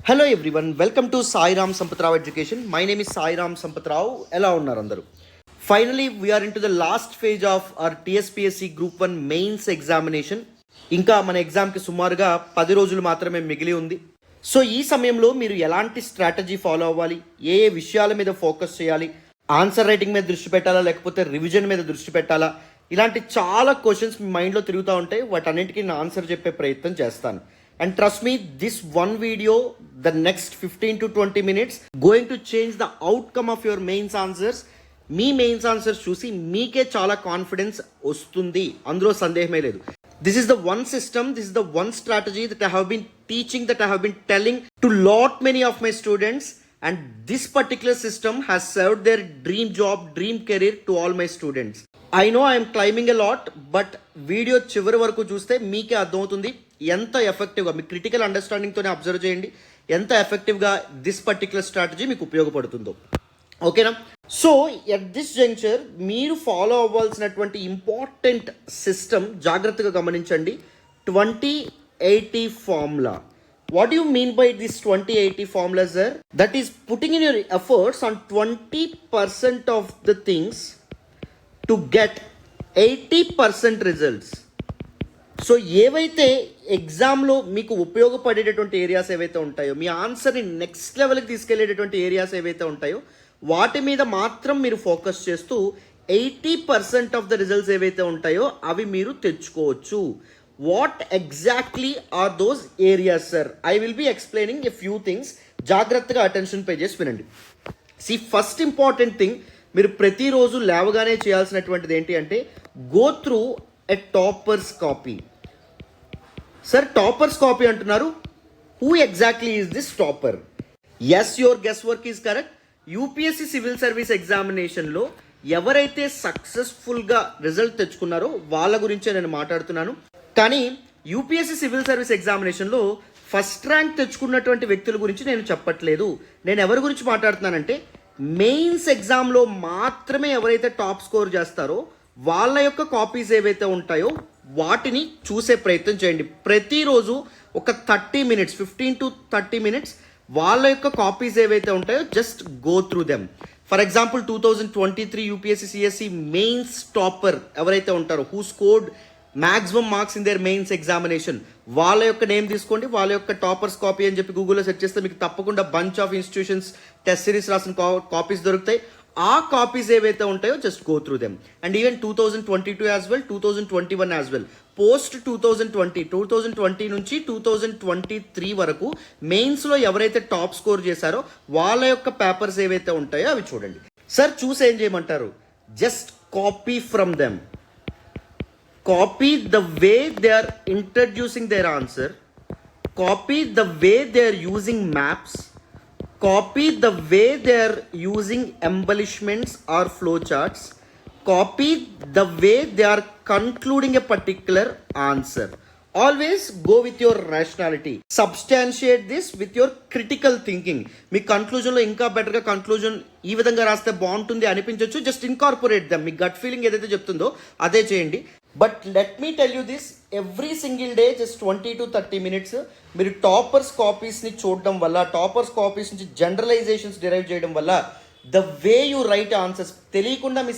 Hello everyone, welcome to Sairam Sampatirao Education. My name is Sairam Sampatirao. Ela unnaru andaru. Finally, we are into the last phase of our TSPSC Group 1 mains examination. ఇంకా మన ఎగ్జామ్కి సుమారుగా 10 రోజులు మాత్రమే మిగిలి ఉంది. So ఈ సమయంలో మీరు ఎలాంటి స్ట్రాటజీ ఫాలో అవ్వాలి, ఏ ఏ విషయాల మీద ఫోకస్ చేయాలి, ఆన్సర్ రైటింగ్ మీద దృష్టి పెట్టాలా లేకపోతే రివిజన్ మీద దృష్టి పెట్టాలా, ఇలాంటి చాలా క్వశ్చన్స్ మీ మైండ్లో తిరుగుతూ ఉంటాయి. వాటన్నిటికీ నేను ఆన్సర్ చెప్పే ప్రయత్నం చేస్తాను. And trust me, this one video, the next 15 to 20 minutes, going to change the outcome of your mains answers. Me mains answers చూసి మీకే చాలా కాన్ఫిడెన్స్ వస్తుంది, అందులో సందేహమే లేదు. This is the one system, this is the one strategy that I have been teaching, that I have been telling to lot many of my students, and this particular system has served their dream job, dream career to all my students. I know I am climbing a lot, but video చివరి వరకు చూస్తే మీకే అర్థమవుతుంది ఎంత ఎఫెక్టివ్గా, మీ critical అండర్స్టాండింగ్తోనే observe చేయండి ఎంత ఎఫెక్టివ్గా దిస్ పర్టికులర్ స్ట్రాటజీ మీకు ఉపయోగపడుతుందో. ఓకేనా? సో ఎట్ దిస్ జంక్చర్ మీరు ఫాలో అవ్వాల్సినటువంటి ఇంపార్టెంట్ సిస్టమ్ జాగ్రత్తగా గమనించండి. 20-80 formula. What do you mean by this 20-80 formula, sir? That is putting in your efforts on 20% of the things to get 80% results. So ఏవైతే ఎగ్జామ్లో మీకు ఉపయోగపడేటటువంటి areas ఏవైతే ఉంటాయో, మీ ఆన్సర్ని next లెవెల్కి తీసుకెళ్లేటటువంటి ఏరియాస్ ఏవైతే ఉంటాయో వాటి మీద మాత్రం మీరు ఫోకస్ చేస్తూ 80% ఆఫ్ ద రిజల్ట్స్ ఏవైతే ఉంటాయో అవి మీరు తెచ్చుకోవచ్చు. What exactly are those areas, sir? I will be explaining a few things. జాగ్రత్తగా అటెన్షన్ పే చేసి వినండి. ఫస్ట్ ఇంపార్టెంట్ థింగ్ మీరు ప్రతిరోజు లేవగానే చేయాల్సినటువంటిది ఏంటి అంటే, go through a toppers copy. Sir toppers copy అంటున్నారు, who exactly is this topper? Yes, your guess work is correct. UPSC civil service ఎగ్జామినేషన్లో ఎవరైతే సక్సెస్ఫుల్గా రిజల్ట్ తెచ్చుకున్నారో వాళ్ళ గురించే నేను మాట్లాడుతున్నాను. కానీ యూపీఎస్సీ సివిల్ సర్వీస్ ఎగ్జామినేషన్లో ఫస్ట్ ర్యాంక్ తెచ్చుకున్నటువంటి వ్యక్తుల గురించి నేను చెప్పట్లేదు. నేను ఎవరి గురించి మాట్లాడుతున్నానంటే, మెయిన్స్ ఎగ్జామ్లో మాత్రమే ఎవరైతే టాప్ స్కోర్ చేస్తారో వాళ్ళ యొక్క కాపీస్ ఏవైతే ఉంటాయో వాటిని చూసే ప్రయత్నం చేయండి. ప్రతిరోజు ఒక 30 minutes, 15 to 30 minutes వాళ్ళ యొక్క కాపీస్ ఏవైతే ఉంటాయో just go through them. For example 2023 UPSC CSE mains topper ఎవరైతే ఉంటారో, who scored maximum marks in their mains examination, వాళ్ళ యొక్క నేమ్ తీసుకోండి, వాళ్ళ యొక్క టాపర్స్ కాపీ అని చెప్పి గూగుల్లో సెర్చ్ చేస్తే మీకు తప్పకుండా bunch of institutions test series రాసిన కాపీస్ దొరుకుతాయి. ఆ కాపీస్ ఏవైతే ఉంటాయో just go through them. And even 2022 as well, 2021 as well, post 2020 నుంచి 2023 వరకు మెయిన్స్లో ఎవరైతే టాప్ స్కోర్ చేశారో వాళ్ళ యొక్క పేపర్స్ ఏవైతే ఉంటాయో అవి చూడండి. సార్ చూసి ఏం చేయమంటారు? Just copy from them. Copy the way they are introducing their answer, copy the way they are using maps, copy the way they are using embellishments or flowcharts, copy the way they are concluding a particular answer. Always go with your rationality. Substantiate this with your critical thinking. మీ కన్క్లూజన్లో ఇంకా బెటర్గా conclusion ఈ విధంగా రాస్తే బాగుంటుంది అనిపించవచ్చు. Just incorporate them. మీ గట్ ఫీలింగ్ ఏదైతే చెప్తుందో అదే చేయండి. But let me tell you this, every single day just 20 to 30 minutes మీరు టాపర్స్ కాపీస్ని చూడడం వల్ల, టాపర్స్ కాపీస్ నుంచి జనరలైజేషన్స్ డిరైవ్ చేయడం వల్ల, the way you write answers తెలియకుండా మీ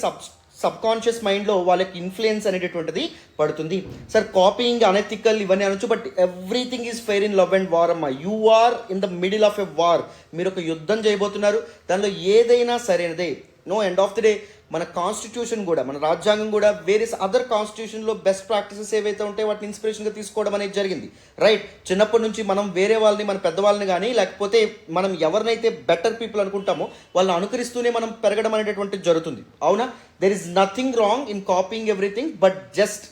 సబ్ కాన్షియస్ మైండ్లో వాళ్ళకి ఇన్ఫ్లుయెన్స్ అనేటటువంటిది పడుతుంది. సార్ కాపీయింగ్ అనెథికల్ ఇవన్నీ అనొచ్చు, but everything is fair in love and war అమ్మా. You are in the middle of a war. మీరు ఒక యుద్ధం చేయబోతున్నారు, దానిలో ఏదైనా సరైనదే. No, end of the day మన కాన్స్టిట్యూషన్ కూడా, మన రాజ్యాంగం కూడా వేరియస్ అదర్ కాన్స్టిట్యూషన్లో బెస్ట్ ప్రాక్టీసెస్ ఏవైతే ఉంటాయో వాటిని ఇన్స్పిరేషన్గా తీసుకోవడం అనేది జరిగింది. రైట్? చిన్నప్పటి నుంచి మనం వేరే వాళ్ళని, మన పెద్దవాళ్ళని కానీ లేకపోతే మనం ఎవరినైతే బెటర్ పీపుల్ అనుకుంటామో వాళ్ళని అనుకరిస్తూనే మనం పెరగడం అనేటటువంటిది జరుగుతుంది. అవునా? There is nothing wrong in copying everything, but just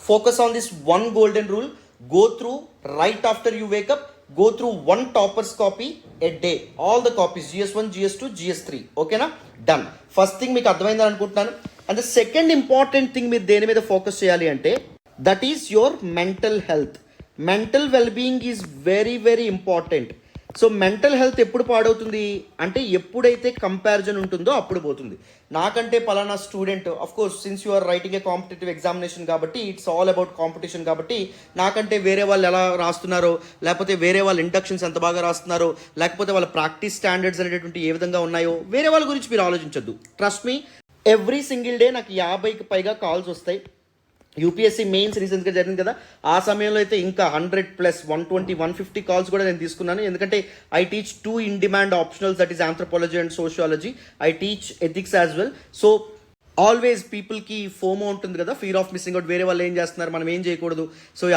focus on this one golden rule. Go through right after you wake up, go through one toppers copy a day, all the copies, GS1, GS2, GS3. ఓకేనా? Done. First thing మీకు అర్థమైందని అనుకుంటున్నాను. And the second important thing మీరు దేని మీద focus చేయాలి అంటే, that is your mental health. Mental wellbeing is very very important. So mental health ఎప్పుడు పాడవుతుంది అంటే ఎప్పుడైతే కంపారిజన్ ఉంటుందో అప్పుడు పోతుంది. నాకంటే పలానా student, of course since you are writing a competitive examination కాబట్టి ఇట్స్ ఆల్ అబౌట్ కాంపిటీషన్ కాబట్టి నాకంటే వేరే వాళ్ళు ఎలా రాస్తున్నారో, లేకపోతే వేరే వాళ్ళ ఇండక్షన్స్ ఎంత బాగా రాస్తున్నారో, లేకపోతే వాళ్ళ ప్రాక్టీస్ స్టాండర్డ్స్ అనేటటువంటి ఏ విధంగా ఉన్నాయో వేరే వాళ్ళ గురించి మీరు ఆలోచించొద్దు. Trust me, every single day నాకు 50కి పైగా కాల్స్ వస్తాయి. యూపీఎస్సీ మెయిన్స్ రీసెంట్గా జరిగింది కదా, ఆ సమయంలో అయితే ఇంకా 100+, 120, 150 కాల్స్ కూడా నేను తీసుకున్నాను. ఎందుకంటే I teach 2 in demand optionals, that is anthropology and sociology. I teach ethics as well. So always పీపుల్కి ఫోమో ఉంటుంది కదా, ఫియర్ ఆఫ్ మిస్సింగ్ అవుట్, వేరే వాళ్ళు ఏం చేస్తున్నారు, మనం ఏం చేయకూడదు, సో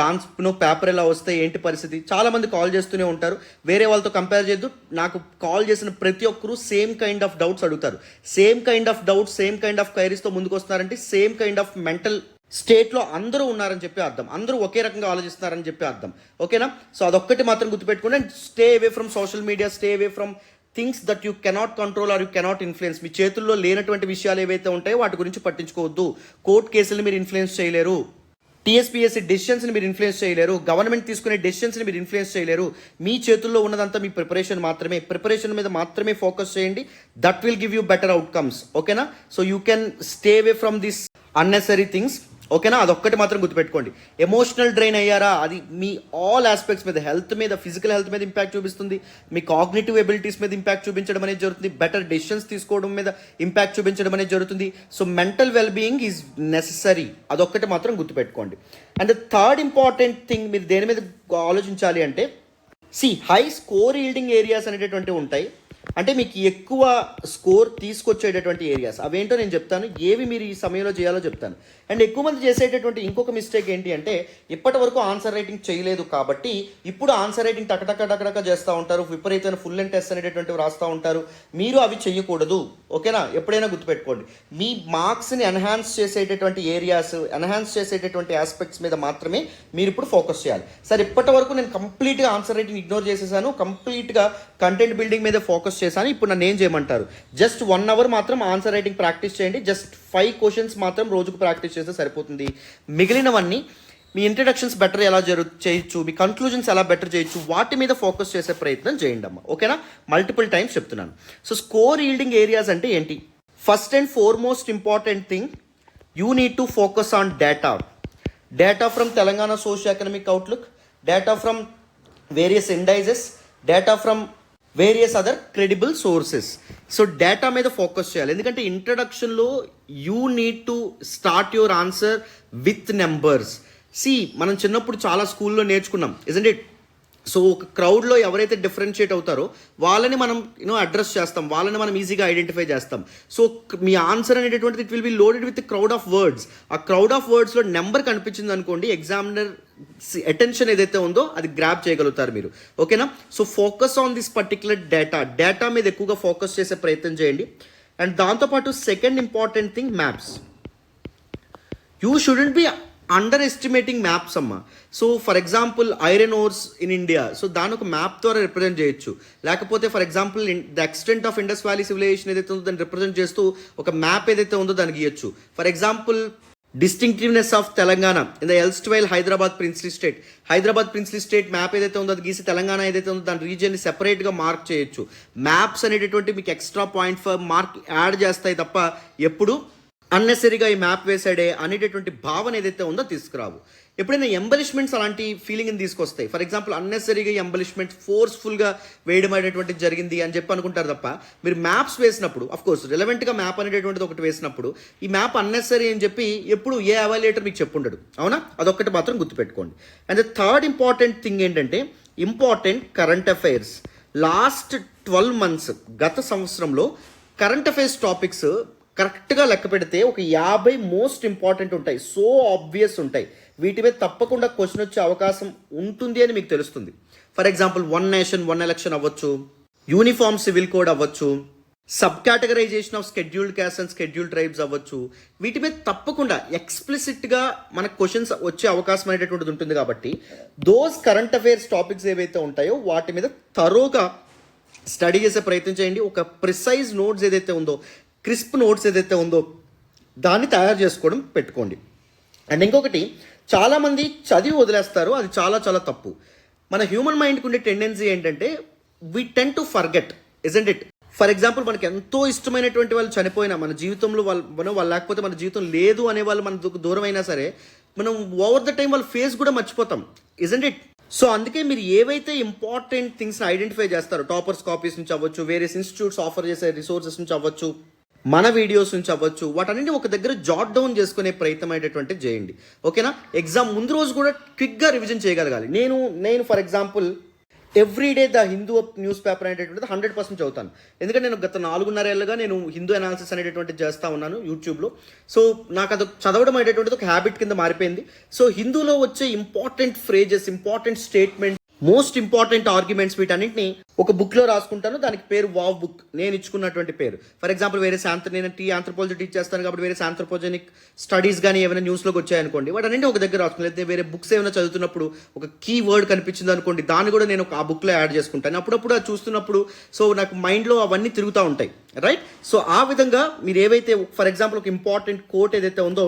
పేపర్ ఎలా వస్తే ఏంటి పరిస్థితి, చాలామంది కాల్ చేస్తూనే ఉంటారు. వేరే వాళ్ళతో కంపేర్ చేయొద్దు. నాకు కాల్ చేసిన ప్రతి ఒక్కరూ సేమ్ కైండ్ ఆఫ్ డౌట్స్ అడుగుతారు. Same kind of doubts, same kind of క్వైరీస్తో ముందుకు వస్తున్నారంటే సేమ్ కైండ్ ఆఫ్ మెంటల్ స్టేట్లో అందరూ ఉన్నారని చెప్పి అర్థం, అందరూ ఒకే రకంగా ఆలోచిస్తున్నారని చెప్పి అర్థం. ఓకేనా? సో అదొక్కటి మాత్రం గుర్తుపెట్టుకోండి. And stay away from social media, stay away from things that you cannot control or you cannot influence. మీ చేతుల్లో లేనటువంటి విషయాలు ఏవైతే ఉంటాయో వాటి గురించి పట్టించుకోవద్దు. కోర్టు కేసులు మీరు ఇన్ఫ్లుయెన్స్ చేయలేరు, టీఎస్పీఎస్సీ డెసిషన్స్ని మీరు ఇన్ఫ్లుయెన్స్ చేయలేరు, గవర్నమెంట్ తీసుకునే డెసిషన్స్ని మీరు ఇన్ఫ్లుయెన్స్ చేయలేరు. మీ చేతుల్లో ఉన్నదంతా మీ ప్రిపరేషన్ మాత్రమే. ప్రిపరేషన్ మీద మాత్రమే ఫోకస్ చేయండి. That will give you better outcomes. ఓకేనా? So you can stay away from this unnecessary things. ఓకేనా? అదొక్కటి మాత్రం గుర్తుపెట్టుకోండి. ఎమోషనల్ డ్రైన్ అయ్యారా, అది మీ ఆల్ ఆస్పెక్ట్స్ మీద, హెల్త్ మీద, ఫిజికల్ హెల్త్ మీద ఇంపాక్ట్ చూపిస్తుంది, మీ కాగ్నిటివ్ ఎబిలిటీస్ మీద ఇంపాక్ట్ చూపించడం అనేది జరుగుతుంది, బెటర్ డెసిషన్స్ తీసుకోవడం మీద ఇంపాక్ట్ చూపించడం అనేది జరుగుతుంది. So mental well being is necessary. అదొక్కటి మాత్రం గుర్తుపెట్టుకోండి. అండ్ థర్డ్ ఇంపార్టెంట్ థింగ్, మీరు దేని మీద ఆలోచించాలి అంటే, హై స్కోర్ ఈల్డింగ్ ఏరియాస్ అనేటటువంటివి ఉంటాయి. అంటే మీకు ఎక్కువ స్కోర్ తీసుకొచ్చేటటువంటి ఏరియాస్ అవేంటో నేను చెప్తాను, ఏవి మీరు ఈ సమయంలో చేయాలో చెప్తాను. అండ్ ఎక్కువ మంది చేసేటటువంటి ఇంకొక మిస్టేక్ ఏంటి అంటే, ఇప్పటి వరకు ఆన్సర్ రైటింగ్ చేయలేదు కాబట్టి ఇప్పుడు ఆన్సర్ రైటింగ్ టకటక చేస్తూ ఉంటారు, విపరీతమైన ఫుల్ అండ్ టెస్ట్ అనేటటువంటివి రాస్తూ ఉంటారు. మీరు అవి చేయకూడదు. ఓకేనా? ఎప్పుడైనా గుర్తుపెట్టుకోండి, మీ మార్క్స్ని ఎన్హాన్స్ చేసేటటువంటి ఏరియాస్, ఎన్హాన్స్ చేసేటటువంటి ఆస్పెక్ట్స్ మీద మాత్రమే మీరు ఇప్పుడు ఫోకస్ చేయాలి. సరే, ఇప్పటి వరకు నేను కంప్లీట్గా ఆన్సర్ రైటింగ్ ఇగ్నోర్ చేసేసాను, కంప్లీట్గా కంటెంట్ బిల్డింగ్ మీద ఫోకస్ చేశాను, ఇప్పుడు నన్ను ఏం చేయమంటారు? జస్ట్ 1 అవర్ మాత్రం ఆన్సర్ రైటింగ్ ప్రాక్టీస్ చేయండి. జస్ట్ 5 క్వశ్చన్స్ మాత్రం రోజుకు ప్రాక్టీస్ చేస్తే సరిపోతుంది. మిగిలినవన్నీ మీ ఇంట్రడక్షన్స్ బెటర్ ఎలా చేయొచ్చు, మీ కన్క్లూజన్స్ ఎలా బెటర్ చేయొచ్చు, వాటి మీద ఫోకస్ చేసే ప్రయత్నం చేయండి అమ్మ. ఓకేనా? మల్టిపుల్ టైమ్స్ చెప్తున్నాను. సో స్కోర్ ఈల్డింగ్ ఏరియాస్ అంటే ఏంటి? First and foremost important thing, you need to focus on data from Telangana socio economic outlook, data from various indices, data from various other credible sources. So data మీద focus చేయాలి. ఎందుకంటే ఇంట్రడక్షన్లో you need to start your answer with numbers. మనం చిన్నప్పుడు చాలా స్కూల్లో నేర్చుకున్నాం, isn't it? So ఒక క్రౌడ్లో ఎవరైతే డిఫరెన్షియేట్ అవుతారో వాళ్ళని మనం అడ్రస్ చేస్తాం, వాళ్ళని మనం ఈజీగా ఐడెంటిఫై చేస్తాం. సో మీ ఆన్సర్ అనేటటువంటిది it will be loaded with crowd of words. ఆ క్రౌడ్ ఆఫ్ వర్డ్స్లో నెంబర్ కనిపించింది అనుకోండి, ఎగ్జామినర్ అటెన్షన్ ఏదైతే ఉందో అది గ్రాప్ చేయగలుగుతారు మీరు. ఓకేనా? So focus on this particular data మీద ఎక్కువగా ఫోకస్ చేసే ప్రయత్నం చేయండి. అండ్ దాంతోపాటు second important thing, maps. You shouldn't be underestimating maps అమ్మ. So for example iron ores in India, so దాని ఒక మ్యాప్ ద్వారా రిప్రజెంట్ చేయొచ్చు. లేకపోతే for example the extent of Indus valley civilisation ఏదైతే ఉందో దాన్ని రిప్రజెంట్ చేస్తూ ఒక మ్యాప్ ఏదైతే ఉందో దాన్ని గీయొచ్చు. For example distinctiveness of Telangana in the erstwhile Hyderabad princely state map ఏదైతే ఉందో అది గీసి తెలంగాణ ఏదైతే ఉందో దాని రీజియన్ని సెపరేట్గా మార్క్ చేయొచ్చు. మ్యాప్స్ అనేటటువంటి మీకు extra point for mark add చేస్తాయి తప్ప ఎప్పుడు అన్నెసరీగా ఈ మ్యాప్ వేసాడే అనేటటువంటి భావన ఏదైతే ఉందో తీసుకురావు. ఎప్పుడైనా ఎంబలిష్మెంట్స్ అలాంటి ఫీలింగ్ని తీసుకొస్తాయి. ఫర్ ఎగ్జాంపుల్ అన్నెసరీగా ఎంబలిష్మెంట్స్ ఫోర్స్ఫుల్గా వేయడం అనేటువంటిది జరిగింది అని చెప్పి అనుకుంటారు తప్ప, మీరు మ్యాప్స్ వేసినప్పుడు అఫ్కోర్స్ రిలవెంట్గా మ్యాప్ అనేటటువంటిది ఒకటి వేసినప్పుడు ఈ మ్యాప్ అన్నెసరీ అని చెప్పి ఎప్పుడు ఏ అవాల్యుయేటర్ మీకు చెప్పుండడు. అవునా? అదొక్కటి మాత్రం గుర్తుపెట్టుకోండి. And the third important thing ఏంటంటే, important current affairs. Last 12 months, గత సంవత్సరంలో కరెంట్ అఫైర్స్ టాపిక్స్ కరెక్ట్గా లెక్క పెడితే ఒక 50 మోస్ట్ ఇంపార్టెంట్ ఉంటాయి, సో ఆబ్వియస్ ఉంటాయి. వీటి మీద తప్పకుండా క్వశ్చన్ వచ్చే అవకాశం ఉంటుంది అని మీకు తెలుస్తుంది. ఫర్ ఎగ్జాంపుల్ 1 నేషన్ 1 ఎలక్షన్ అవ్వచ్చు, యూనిఫామ్ సివిల్ కోడ్ అవ్వచ్చు, sub categorisation of scheduled caste and scheduled tribes అవ్వచ్చు. వీటి మీద తప్పకుండా ఎక్స్ప్లిసిట్గా మనకు క్వశ్చన్స్ వచ్చే అవకాశం అనేటటువంటిది ఉంటుంది. కాబట్టి దోస్ కరెంట్ అఫైర్స్ టాపిక్స్ ఏవైతే ఉంటాయో వాటి మీద థరోగా స్టడీ చేసే ప్రయత్నం చేయండి. ఒక ప్రిసైజ్ నోట్స్ ఏదైతే ఉందో, క్రిస్ప్ నోట్స్ ఏదైతే ఉందో దాన్ని తయారు చేసుకోవడం పెట్టుకోండి. అండ్ ఇంకొకటి, చాలామంది చదివి వదిలేస్తారు, అది చాలా చాలా తప్పు. మన హ్యూమన్ మైండ్కి ఉండే టెండెన్సీ ఏంటంటే we tend to forget, isn't it? For example, మనకి ఎంతో ఇష్టమైనటువంటి వాళ్ళు చనిపోయినా, మన జీవితంలో వాళ్ళు లేకపోతే మన జీవితం లేదు అనే వాళ్ళు మన దూరం అయినా సరే, మనం ఓవర్ ద టైం వాళ్ళ ఫేస్ కూడా మర్చిపోతాం, ఇజంట్ ఇట్? సో అందుకే మీరు ఏవైతే ఇంపార్టెంట్ థింగ్స్ని ఐడెంటిఫై చేస్తారో, టాపర్స్ కాపీస్ నుంచి అవ్వచ్చు, వేరియస్ ఇన్స్టిట్యూట్స్ ఆఫర్ చేసే రిసోర్సెస్ నుంచి అవ్వచ్చు, మన వీడియోస్ నుంచి అవ్వచ్చు, వాటన్నింటినీ ఒక దగ్గర జాట్ డౌన్ చేసుకునే ప్రయత్నం అయ్యేటటువంటిది చేయండి, ఓకేనా? ఎగ్జామ్ ముందు రోజు కూడా క్విక్గా రివిజన్ చేయగలగాలి. నేను for example everyday the Hindu news paper అనేటటువంటిది 100% చదువుతాను. ఎందుకంటే నేను గత 4.5 ఏళ్ళుగా నేను హిందూ అనాలిసిస్ అనేటటువంటిది చేస్తూ ఉన్నాను యూట్యూబ్లో. సో నాకు అది చదవడం అనేటటువంటిది ఒక హ్యాబిట్ కింద మారిపోయింది. సో హిందూలో వచ్చే important phrases, important statement, most important arguments, వీటన్నింటినీ ఒక బుక్లో రాసుకుంటాను. దానికి పేరు వావ్ బుక్, నేను ఇచ్చుకున్నటువంటి పేరు. ఫర్ ఎగ్జాంపుల్, వేరే నేను ఆంథ్రోపాలజీ టీచ్ చేస్తాను కాబట్టి వేరే ఆంథ్రోపోజెనిక్ స్టడీస్ కానీ ఏమైనా న్యూస్లోకి వచ్చాయనుకోండి, వాటన్నింటినీ ఒక దగ్గర రాసుకుని, లేకపోతే వేరే బుక్స్ ఏమైనా చదువుతున్నప్పుడు ఒక కీ వర్డ్ కనిపించింది అనుకోండి, దాన్ని కూడా నేను ఆ బుక్లో యాడ్ చేసుకుంటాను. అప్పుడప్పుడు అది చూస్తున్నప్పుడు సో నాకు మైండ్లో అవన్నీ తిరుగుతూ ఉంటాయి, రైట్? సో ఆ విధంగా మీరు ఏవైతే, ఫర్ ఎగ్జాంపుల్ ఒక ఇంపార్టెంట్ కోట్ ఏదైతే ఉందో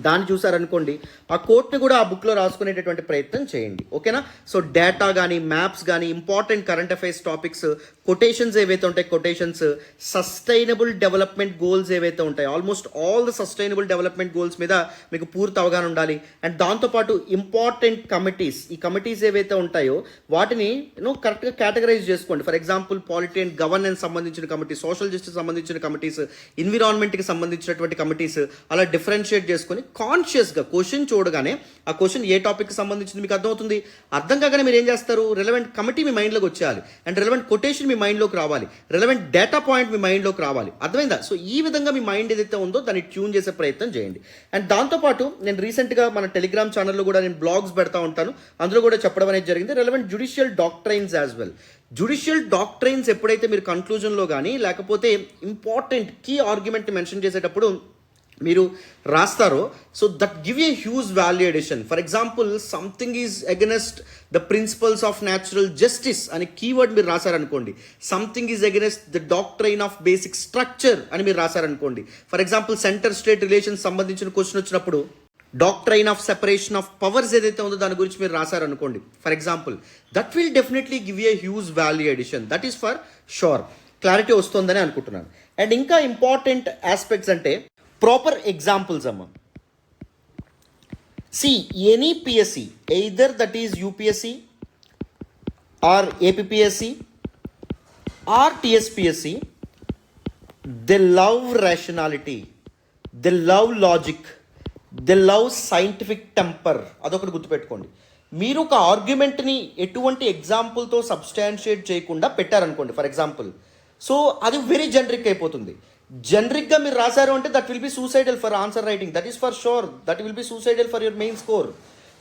దాన్ని చూసారనుకోండి, ఆ కోట్ని కూడా ఆ బుక్లో రాసుకునేటటువంటి ప్రయత్నం చేయండి, ఓకేనా? సో డేటా కానీ, మ్యాప్స్ కానీ, important current affairs topics, quotations ఏవైతే ఉంటాయి, కొటేషన్స్, సస్టైనబుల్ డెవలప్మెంట్ గోల్స్ ఏవైతే ఉంటాయి, almost all the sustainable development goals మీద మీకు పూర్తి అవగాహన ఉండాలి. అండ్ దాంతోపాటు ఇంపార్టెంట్ కమిటీస్, ఈ కమిటీస్ ఏవైతే ఉంటాయో వాటిని కరెక్ట్గా కేటగరైజ్ చేసుకోండి. For example, polity and governance సంబంధించిన కమిటీ, సోషల్ జస్టిస్ సంబంధించిన కమిటీస్, ఎన్విరాన్మెంట్కి సంబంధించినటువంటి కమిటీస్, అలా డిఫరెన్షియేట్ చేసుకొని కాన్షియస్గా క్వశ్చన్ చూడగానే ఆ క్వశ్చన్ ఏ టాపిక్కి సంబంధించింది మీకు అర్థమవుతుంది. అర్థం కాగానే మీరు ఏం చేస్తారు, రిలవెంట్ కమిటీ మీ మైండ్లోకి వచ్చేయాలి, అండ్ రిలవెంట్ కొటేషన్ మీ మైండ్లోకి రావాలి, రిలవెంట్ డేటా పాయింట్ మీ మైండ్లోకి రావాలి, అర్థమైందా? సో ఈ విధంగా మీ మైండ్ ఏదైతే ఉందో దాన్ని ట్యూన్ చేసే ప్రయత్నం చేయండి. అండ్ దాంతోపాటు నేను రీసెంట్గా మన టెలిగ్రామ్ ఛానల్లో కూడా నేను బ్లాగ్స్ పెడతా ఉంటాను, అందులో కూడా చెప్పడం అనేది జరిగింది, relevant judicial doctrines as well. Judicial doctrines ఎప్పుడైతే మీరు కన్క్లూజన్లో కానీ లేకపోతే ఇంపార్టెంట్ కీ ఆర్గ్యుమెంట్ మెన్షన్ చేసేటప్పుడు మీరు రాస్తారో, so that give a huge value addition. For example, something is against the principles of natural justice అనే కీవర్డ్ మీరు రాశారనుకోండి, something is against the doctrine of basic structure అని మీరు రాశారనుకోండి. For example, centre state relations సంబంధించిన question వచ్చినప్పుడు doctrine of separation of powers ఏదైతే ఉందో దాని గురించి మీరు రాశారనుకోండి, for example, that will definitely give a huge value addition. That is for sure. Clarity వస్తుందని అనుకుంటున్నాను. అండ్ ఇంకా ఇంపార్టెంట్ ఆస్పెక్ట్స్ అంటే ప్రాపర్ ఎగ్జాంపుల్స్ అమ్మ. See any PSC, either that is UPSC or APSC or TSPSC, they love rationality, they love logic, they love scientific temper. అదొకటి గుర్తుపెట్టుకోండి. మీరు ఒక ఆర్గ్యుమెంట్ని ఎటువంటి ఎగ్జాంపుల్తో సబ్స్టాన్షియేట్ చేయకుండా పెట్టారనుకోండి, ఫర్ ఎగ్జాంపుల్, సో అది వెరీ జనరిక్ అయిపోతుంది. జనరిక్గా మీరు రాశారు అంటే that will be suicidal for answer writing, that is for sure, that will be suicidal for your main score.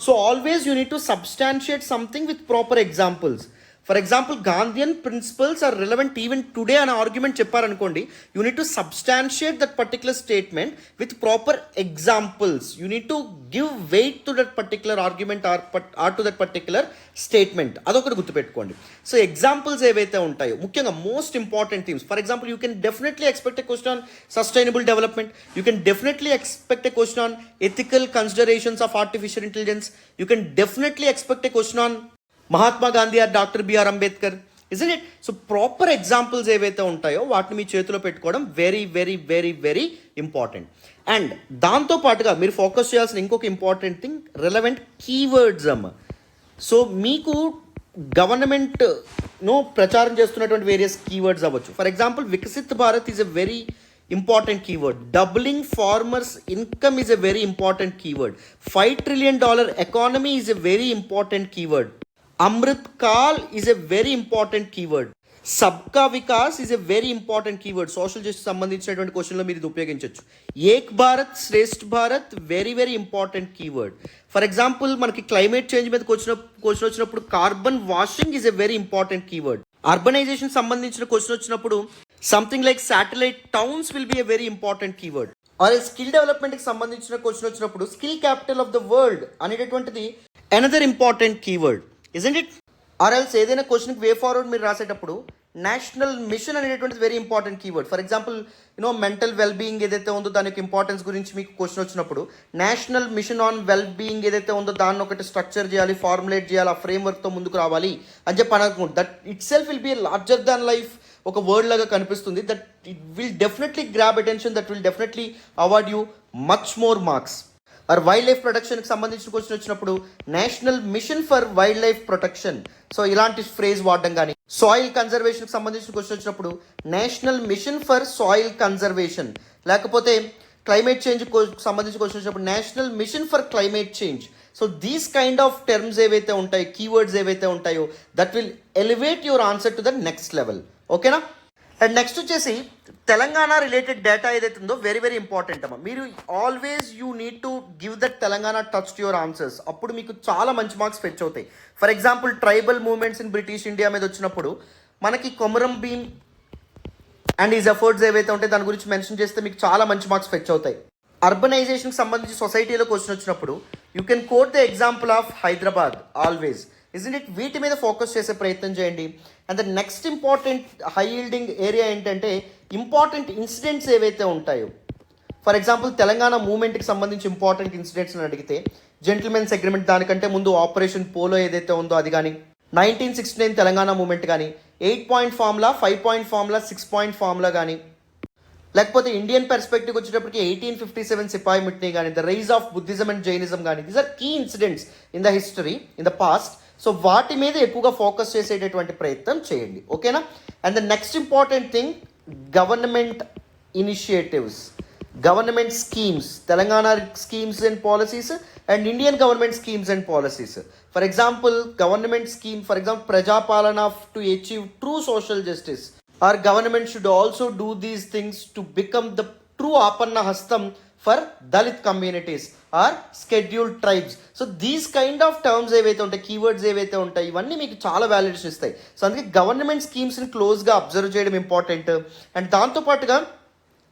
So always you need to substantiate something with proper examples. For example, Gandhian principles are relevant even today అనే argument చెప్పారనుకోండి, you need to substantiate that particular statement with proper examples. You need to give wait to that particular argument or to that particular statement. అదొకటి గుర్తుపెట్టుకోండి. So examples ఏవైతే ఉంటాయో, ముఖ్యంగా most important things. For example, you can definitely expect a question on sustainable development, you can definitely expect a question on ethical considerations of artificial intelligence, you can definitely expect a question on Mahatma Gandhi or doctor B R Ambedkar, isn't it? So proper examples ఏవైతే ఉంటాయో వాటిని మీ చేతిలో పెట్టుకోవడం very very very very important. And దాంతోపాటుగా మీరు focus చేయాల్సిన ఇంకొక ఇంపార్టెంట్ థింగ్, రిలవెంట్ కీవర్డ్స్ అమ్మ. సో మీకు గవర్నమెంట్ను ప్రచారం చేస్తున్నటువంటి వేరియస్ కీవర్డ్స్ అవ్వచ్చు. For example, Viksit Bharat is a very important keyword. Doubling farmers income is a very important keyword. $5 trillion economy is a very important keyword. Amrit Kaal is a very important keyword. Sabka Vikas is a very important keyword. Social justice సంబంధించినటువంటి క్వశ్చన్లో మీరు ఇది ఉపయోగించవచ్చు. Ek Bharat Shreshtha Bharat very very important keyword. For example, మనకి climate change మీద question వచ్చినప్పుడు carbon washing is a very important keyword. Urbanisation సంబంధించిన question వచ్చినప్పుడు something like satellite towns will be a very important keyword. Or skill డెవలప్మెంట్కి సంబంధించిన క్వశ్చన్ వచ్చినప్పుడు skill capital of the world అనేటటువంటిది another important keyword, isn't it? Or else ఏదైనా క్వశ్చన్కి way forward మీరు రాసేటప్పుడు నేషనల్ మిషన్ అనేటువంటిది very important keyword. For example mental well being ఏదైతే ఉందో దానికి ఇంపార్టెన్స్ గురించి మీకు క్వశ్చన్ వచ్చినప్పుడు national machine on well being ఏదైతే ఉందో దాన్ని ఒకటి స్ట్రక్చర్ చేయాలి, ఫార్ములేట్ చేయాలి, ఆ ఫ్రేమ్వర్క్తో ముందుకు రావాలి అని చెప్పి అనుకుంటు that itself will be larger than life ఒక వర్డ్ లాగా కనిపిస్తుంది. That it will definitely grab attention, that will definitely award you much more marks. Or wildlife ప్రొటెక్షన్కి సంబంధించిన క్వశ్చన్ వచ్చినప్పుడు national mission for wildlife protection, so ఇలాంటి phrase వాడడం కానీ. Soil కన్జర్వేషన్కి సంబంధించిన క్వశ్చన్ వచ్చినప్పుడు national mission for soil conservation, లేకపోతే క్లైమేట్ చేంజ్ సంబంధించిన క్వశ్చన్ వచ్చినప్పుడు national mission for climate change. So these kind of terms ఏవైతే ఉంటాయో, కీవర్డ్స్ ఏవైతే ఉంటాయో, that will elevate your answer to the next level. ఓకేనా? అండ్ నెక్స్ట్ వచ్చేసి తెలంగాణ రిలేటెడ్ డేటా ఏదైతే ఉందో వెరీ వెరీ ఇంపార్టెంట్ అమ్మా. మీరు always you need to give that Telangana touch to your answers. అప్పుడు మీకు చాలా మంచి మార్క్స్ ఫెచ్ అవుతాయి. For example tribal movements in British India మీద వచ్చినప్పుడు మనకి Komaram Bheem and his efforts ఏవైతే ఉంటాయి దాని గురించి మెన్షన్ చేస్తే మీకు చాలా మంచి మార్క్స్ ఫెచ్ అవుతాయి. అర్బనైజేషన్కి సంబంధించి సొసైటీలో క్వశ్చన్ వచ్చినప్పుడు you can coat the example of Hyderabad always, isn't it? వీటి మీద ఫోకస్ చేసే ప్రయత్నం చేయండి. And the next important high yielding area ఏంటంటే ఇంపార్టెంట్ ఇన్సిడెంట్స్ ఏవైతే ఉంటాయో. ఫర్ ఎగ్జాంపుల్ తెలంగాణ మూవ్మెంట్కి సంబంధించి ఇంపార్టెంట్ ఇన్సిడెంట్స్ అని అడిగితే జెంటిల్మెన్స్ అగ్రిమెంట్, దానికంటే ముందు ఆపరేషన్ పోలో ఏదైతే ఉందో అది కానీ, 1969 తెలంగాణ మూవ్మెంట్ కానీ, 8 point formula, 5 point formula, 6 point formula కానీ, లేకపోతే ఇండియన్ పర్స్పెక్టివ్ వచ్చేటప్పటికి 1857 సిపాయి మిట్నీ కానీ, the rise of Buddhism and Jainism కానీ, these are key incidents in the history in the past. So వాటి మీద ఎక్కువగా ఫోకస్ చేసేటటువంటి ప్రయత్నం చేయండి. ఓకేనా? And the next important thing government initiatives, government schemes, Telangana schemes and policies and Indian government schemes and policies. For example government scheme, for example Prajapalana to achieve true social justice. Our government should also do these things to become the true Apanna Hastam for Dalit communities or scheduled tribes. So these kind of terms ఏవైతే ఉంటాయి, keywords ఏవైతే ఉంటాయి, ఇవన్నీ మీకు చాలా valuation ఇస్తాయి. So అందుకే government స్కీమ్స్ని క్లోజ్గా అబ్జర్వ్ చేయడం ఇంపార్టెంట్. అండ్ దాంతోపాటుగా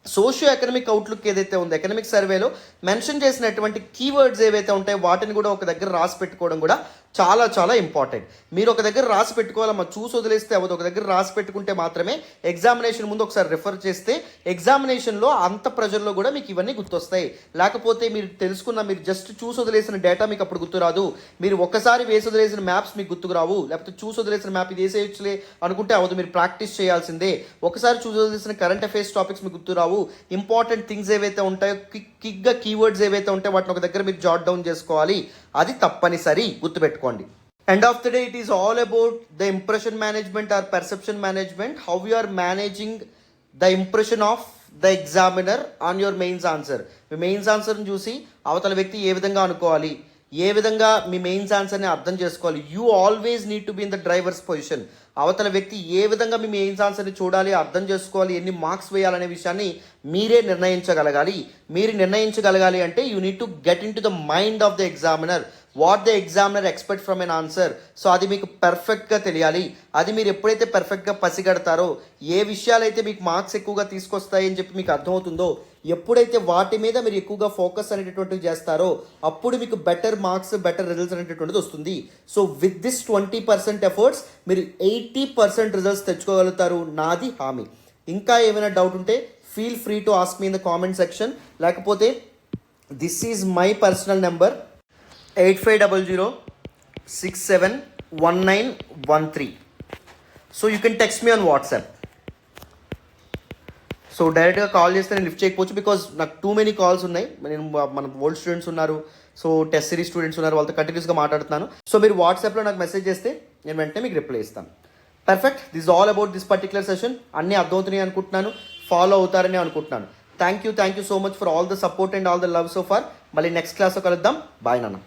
సోషియో ఎకనామిక్ అవుట్లుక్ ఏదైతే ఉందో ఎకనామిక్ సర్వేలో మెన్షన్ చేసినటువంటి కీవర్డ్స్ ఏవైతే ఉంటాయో వాటిని కూడా ఒక దగ్గర రాసి పెట్టుకోవడం కూడా చాలా చాలా ఇంపార్టెంట్. మీరు ఒక దగ్గర రాసి పెట్టుకోవాలమ్మా, చూసి వదిలేస్తే అవ్వదు. ఒక దగ్గర రాసి పెట్టుకుంటే మాత్రమే ఎగ్జామినేషన్ ముందు ఒకసారి రిఫర్ చేస్తే ఎగ్జామినేషన్లో అంత ప్రెజర్లో కూడా మీకు ఇవన్నీ గుర్తొస్తాయి. లేకపోతే మీరు తెలుసుకున్న, మీరు జస్ట్ చూసి వదిలేసిన డేటా మీకు అప్పుడు గుర్తురాదు. మీరు ఒకసారి వేసి వదిలేసిన మ్యాప్స్ మీకు గుర్తుకురావు. లేకపోతే చూసి వదిలేసిన మ్యాప్ ఇది వేసేయచ్చులే అనుకుంటే అవ్వదు, మీరు ప్రాక్టీస్ చేయాల్సిందే. ఒకసారి చూసి వదిలేసిన కరెంట్ అఫైర్స్ టాపిక్స్ మీకు గుర్తురావు. ఇంపార్టెంట్ థింగ్స్ ఏవైతే ఉంటాయో, క్విక్గా కీవర్డ్స్ ఏవైతే ఉంటాయో వాటిని ఒక దగ్గర మీరు జాట్ డౌన్ చేసుకోవాలి. అది తప్పనిసరి, గుర్తుపెట్టుకోండి. End of the day, it is all about the impression management or perception management, how you are managing the impression of the examiner on your mains answer. Me mains ఆన్సర్ని చూసి అవతల వ్యక్తి ఏ విధంగా అనుకోవాలి, ఏ విధంగా మీ మెయిన్స్ ఆన్సర్ని అర్థం చేసుకోవాలి. You always need to be in the drivers position. అవతల వ్యక్తి ఏ విధంగా మీ మెయిన్స్ ఆన్సర్ని చూడాలి, అర్థం చేసుకోవాలి, ఎన్ని మార్క్స్ వేయాలనే విషయాన్ని మీరే నిర్ణయించగలగాలి. మీరు నిర్ణయించగలగాలి అంటే you need to get in to the mind of the examiner, what the examiner expect from an answer. So అది మీకు పర్ఫెక్ట్గా తెలియాలి. అది మీరు ఎప్పుడైతే పర్ఫెక్ట్గా పసిగడతారో, ఏ విషయాలైతే మీకు మార్క్స్ ఎక్కువగా తీసుకొస్తాయని చెప్పి మీకు అర్థమవుతుందో, ఎప్పుడైతే వాటి మీద మీరు ఎక్కువగా ఫోకస్ అనేటటువంటివి చేస్తారో అప్పుడు మీకు బెటర్ మార్క్స్, బెటర్ రిజల్ట్స్ అనేటటువంటిది వస్తుంది. సో విత్ దిస్ 20% ఎఫర్ట్స్ మీరు 80% రిజల్ట్స్ తెచ్చుకోగలుగుతారు, నాది హామీ. ఇంకా ఏమైనా డౌట్ ఉంటే feel free to ask me in the comment section. లేకపోతే this is my personal number 8500671913. So you can text me on WhatsApp. So డైరెక్ట్గా కాల్ చేస్తే నేను లిఫ్ట్ చేయకపోవచ్చు, బికాజ్ నాకు టూ మెనీ కాల్స్ ఉన్నాయి. నేను మన ఓల్డ్ స్టూడెంట్స్ ఉన్నారు, సో టెస్ట్ సిరీస్ స్టూడెంట్స్ ఉన్నారు, వాళ్ళతో కంటిన్యూస్గా మాట్లాడుతున్నాను. సో మీరు వాట్సాప్లో నాకు మెసేజ్ చేస్తే నేను వెంటనే మీకు రిప్లై ఇస్తాను. Perfect. This all about this particular session. అన్నీ అర్థమవుతున్నాయి అనుకుంటున్నాను, ఫాలో అవుతారని అనుకుంటున్నాను. Thank you so much for all the support and all the love so far. మళ్ళీ నెక్స్ట్ క్లాస్లో కలుద్దాం. బాయ్ నాన్న.